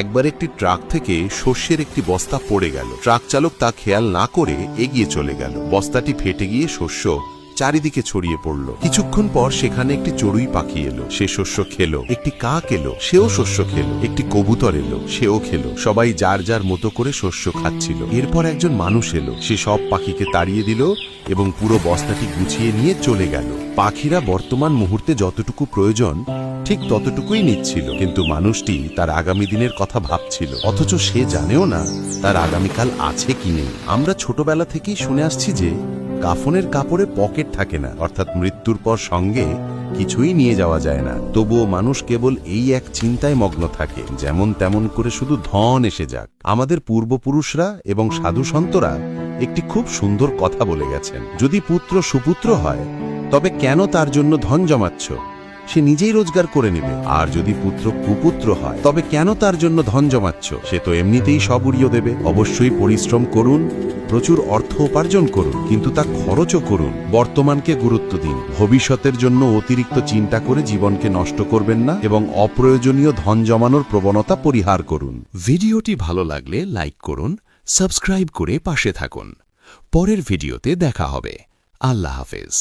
একবার একটি ট্রাক থেকে শস্যের একটি বস্তা পড়ে গেল। ট্রাক চালক তা খেয়াল না করে এগিয়ে চলে গেল। বস্তাটি ফেটে গিয়ে শস্য চারিদিকে ছড়িয়ে পড়ল। কিছুক্ষণ পর সেখানে একটি চড়ুই পাখি এলো, সে শস্য খেলো। একটি কাক এলো, সেও শস্য খেলো। একটি কবুতর এলো, সেও খেলো। সবাই যার যার মতো করে শস্য খাচ্ছিল। এরপর একজন মানুষ এলো, সে সব পাখিকে তাড়িয়ে দিল এবং পুরো বস্তাটি গুছিয়ে নিয়ে চলে গেল। পাখিরা বর্তমান মুহূর্তে যতটুকু প্রয়োজন ঠিক ততটুকুই নিচ্ছিল, কিন্তু মানুষটি তার আগামী দিনের কথা ভাবছিল, অথচ সে জানেও না তার আগামীকাল আছে কি নেই। আমরা ছোটবেলা থেকেই শুনে আসছি যে কাফনের কাপড়ে পকেট থাকে না, অর্থাৎ মৃত্যুর পর সঙ্গে কিছুই নিয়ে যাওয়া যায় না। তবুও মানুষ কেবল এই এক চিন্তায় মগ্ন থাকে, যেমন তেমন করে শুধু ধন এসে যাক। আমাদের পূর্বপুরুষরা এবং সাধু সন্তরা একটি খুব সুন্দর কথা বলে গেছেন, যদি পুত্র সুপুত্র হয় তবে কেন তার জন্য ধন জমাচ্ছ, সে নিজেই রোজগার করে নেবে। আর যদি পুত্র কুপুত্র হয় তবে কেন তার জন্য ধন জমাচ্ছ, সে তো এমনিতেই সব উড়িয়ে দেবে। অবশ্যই পরিশ্রম করুন, প্রচুর অর্থ উপার্জন করুন, কিন্তু তা খরচও করুন। বর্তমানকে গুরুত্ব দিন, ভবিষ্যতের জন্য অতিরিক্ত চিন্তা করে জীবনকে নষ্ট করবেন না এবং অপ্রয়োজনীয় ধন জমানোর প্রবণতা পরিহার করুন। ভিডিওটি ভালো লাগলে লাইক করুন, সাবস্ক্রাইব করে পাশে থাকুন। পরের ভিডিওতে দেখা হবে। আল্লাহ হাফেজ।